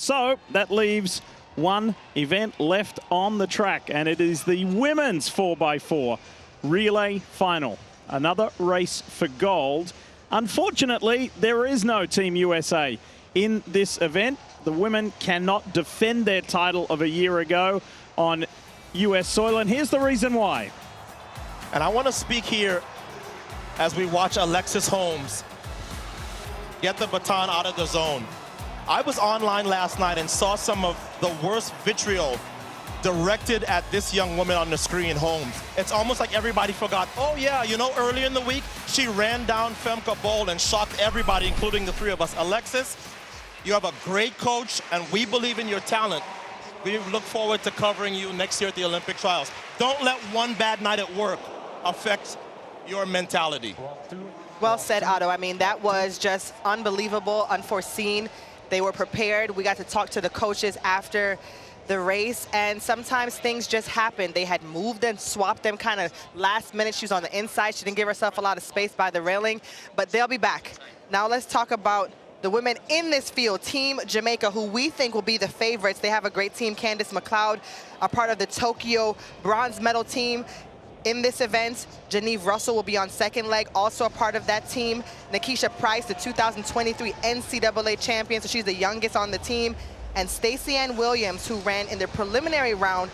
So that leaves one event left on the track, and it is the women's 4x4 relay final. Another race for gold. Unfortunately, there is no Team USA in this event. The women cannot defend their title of a year ago on US soil, and here's the reason why. And I want to speak here as we watch Alexis Holmes get the baton out of the zone. I was online last night and saw some of the worst vitriol directed at this young woman on the screen, Holmes. It's almost like everybody forgot, oh yeah, you know, earlier in the week, she ran down Femke Bol and shocked everybody, including the three of us. Alexis, you have a great coach, and we believe in your talent. We look forward to covering you next year at the Olympic trials. Don't let one bad night at work affect your mentality. Well said, Otto. I mean, that was just unbelievable, unforeseen. They were prepared. We got to talk to the coaches after the race, and sometimes things just happen. They had moved and swapped them kind of last minute. She was on the inside. She didn't give herself a lot of space by the railing, but they'll be back. Now let's talk about the women in this field, Team Jamaica, who we think will be the favorites. They have a great team. Candice McLeod, a part of the Tokyo bronze medal team. In this event, Geneve Russell will be on second leg, also a part of that team. Nikisha Price, the 2023 NCAA champion, so she's the youngest on the team. And Stacey Ann Williams, who ran in the preliminary round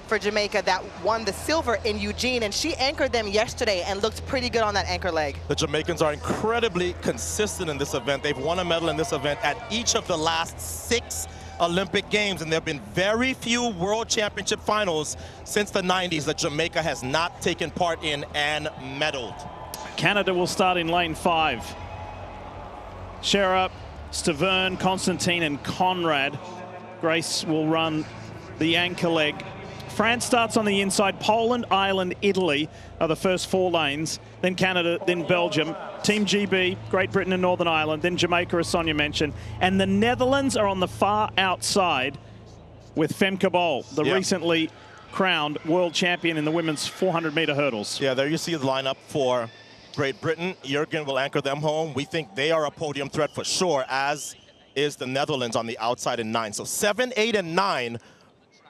for Jamaica that won the silver in Eugene, and she anchored them yesterday and looked pretty good on that anchor leg. The Jamaicans are incredibly consistent in this event. They've won a medal in this event at each of the last 6 Olympic Games, and there have been very few World Championship finals since the 90s that Jamaica has not taken part in and medaled. Canada will start in lane 5. Scherer, Stavern, Constantine, and Conrad. Grace will run the anchor leg. France starts on the inside. Poland, Ireland, Italy are the first 4 lanes. Then Canada, then Belgium. Team GB, Great Britain and Northern Ireland. Then Jamaica, as Sonia mentioned. And the Netherlands are on the far outside with Femke Bol, the recently crowned world champion in the women's 400-meter hurdles. Yeah, there you see the lineup for Great Britain. Jurgen will anchor them home. We think they are a podium threat for sure, as is the Netherlands on the outside in 9. So 7, 8, and 9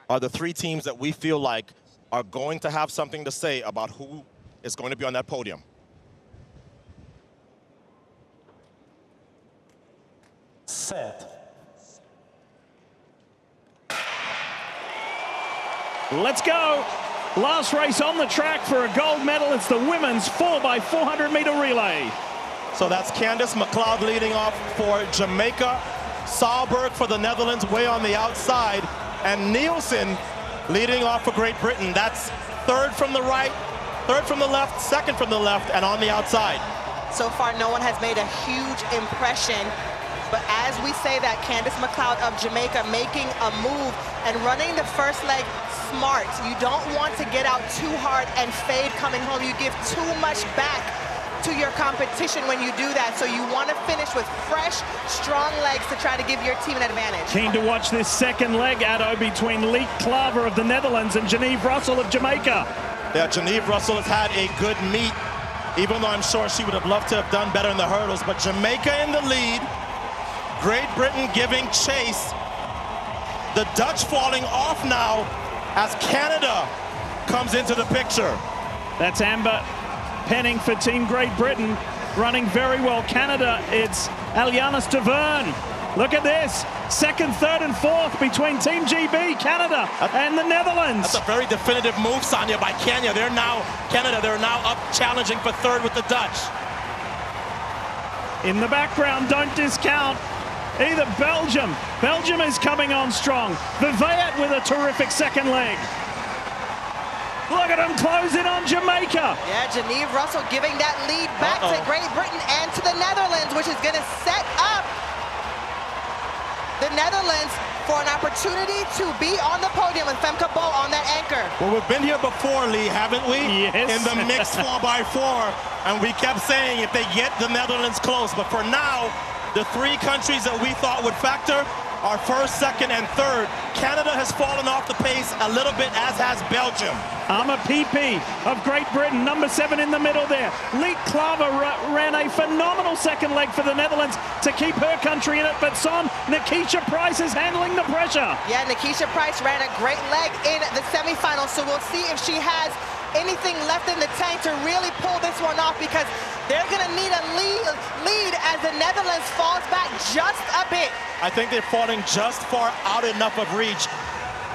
are the 3 teams that we feel like are going to have something to say about who is going to be on that podium. Set. Let's go. Last race on the track for a gold medal. It's the women's 4x400-meter relay. So that's Candice McLeod leading off for Jamaica. Saalberg for the Netherlands way on the outside. And Nielsen leading off for Great Britain. That's 3rd from the right, 3rd from the left, 2nd from the left, and on the outside. So far, no one has made a huge impression. But as we say that, Candice McLeod of Jamaica making a move and running the first leg smart. You don't want to get out too hard and fade coming home. You give too much back to your competition when you do that. So you want to finish with fresh, strong legs to try to give your team an advantage. Keen to watch this second leg, Addo, between Liek Klaver of the Netherlands and Geneve Russell of Jamaica. Yeah, Geneve Russell has had a good meet, even though I'm sure she would have loved to have done better in the hurdles. But Jamaica in the lead, Great Britain giving chase. The Dutch falling off now as Canada comes into the picture. That's Amber Penning for Team Great Britain, running very well. Canada, it's Aliana Stavern. Look at this. 2nd, 3rd, and 4th between Team GB, Canada, and the Netherlands. That's a very definitive move, Sonia, by Canada. They're now up challenging for 3rd with the Dutch. In the background, don't discount either Belgium. Belgium is coming on strong. Viviet with a terrific second leg. Look at them closing on Jamaica. Yeah, Geneve Russell giving that lead back to Great Britain and to the Netherlands, which is going to set up the Netherlands for an opportunity to be on the podium with Femke Bol on that anchor. Well, we've been here before, Lee, haven't we? Yes. In the mixed 4x4, and we kept saying if they get the Netherlands close. But for now, the 3 countries that we thought would factor, are first, second, and third. Canada has fallen off the pace a little bit, as has Belgium. Arma PP of Great Britain, number 7 in the middle there. Liet Klaver ran a phenomenal second leg for the Netherlands to keep her country in it, but Son, Nikisha Price is handling the pressure. Yeah, Nikisha Price ran a great leg in the semifinals, so we'll see if she has anything left in the tank to really pull this one off, because they're going to need a lead as the Netherlands falls back just a bit. I think they're falling just far out enough of reach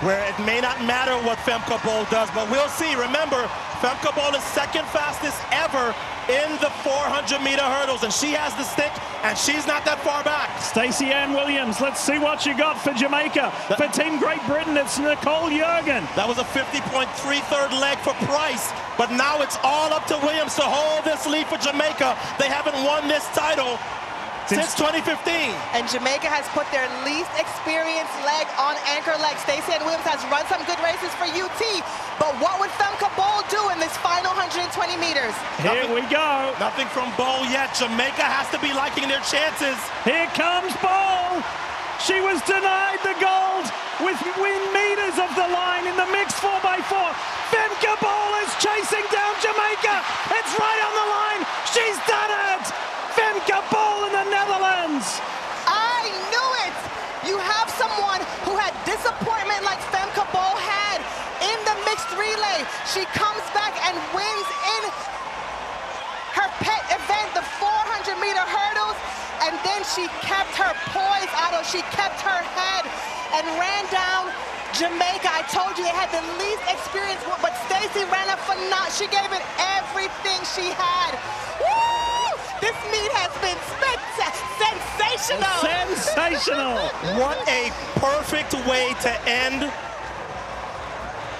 where it may not matter what Femke Bol does, but we'll see. Remember, Femke Bol is second fastest ever in the 400-meter hurdles, and she has the stick, and she's not that far back. Stacey Ann Williams, let's see what you got for Jamaica. For Team Great Britain, it's Nicole Jurgen. That was a 50.3 third leg for Price, but now it's all up to Williams to hold this lead for Jamaica. They haven't won this title since 2015. And Jamaica has put their least experienced leg on anchor leg. Stacey Ann Williams has run some good races for UT, but what would Femke Bol do in this final 120 meters? Here we go. Nothing from Bol yet. Jamaica has to be liking their chances. Here comes Bol. She was denied the gold within meters of the line in the mixed 4x4. Femke Bol is chasing down Jamaica. It's right on the line. She's done it. Femke Bol in the Netherlands. I knew it. You have someone who had disappointment like Femke Bol had in the mixed relay. She comes back and wins in her pet event, the 400-meter hurdles, and then she kept her poise, Otto. She kept her head and ran down Jamaica. I told you they had the least experience, but Stacey ran a phenomenal. She gave it everything she had. Woo! This meet has been sensational. Sensational. What a perfect way to end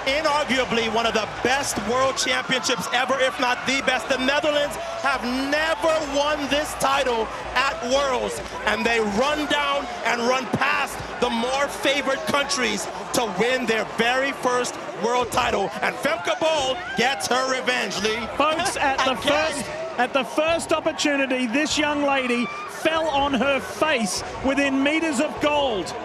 inarguably one of the best world championships ever, if not the best. The Netherlands have never won this title at Worlds, and they run down and run past the more favored countries to win their very first world title. And Femke Bol gets her revenge, Lee. Folks, at the first opportunity, this young lady fell on her face within meters of gold.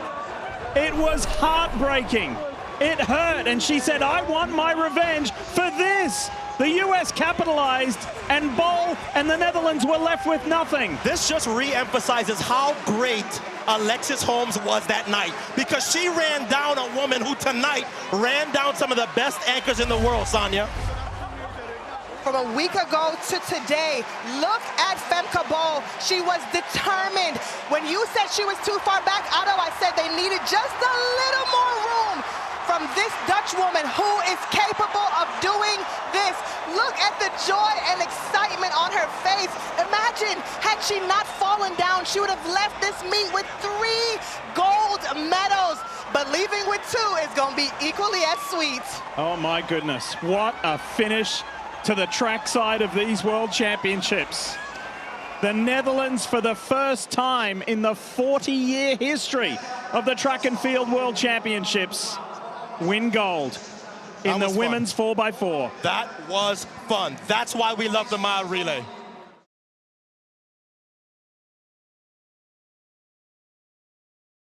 It was heartbreaking. It hurt, and she said, I want my revenge for this. The US capitalized, and Bol and the Netherlands were left with nothing. This just re-emphasizes how great Alexis Holmes was that night, because she ran down a woman who tonight ran down some of the best anchors in the world, Sonia. From a week ago to today, look at Femke Bol. She was determined. When you said she was too far back, Otto, I said they needed just a little more room from this Dutch woman who is capable of doing this. Look at the joy and excitement on her face. Imagine, had she not fallen down, she would have left this meet with 3 gold medals. But leaving with 2 is going to be equally as sweet. Oh my goodness, what a finish to the track side of these World Championships. The Netherlands, for the first time in the 40-year history of the Track and Field World Championships, win gold in the women's 4x4. That was fun. That's why we love the mile relay.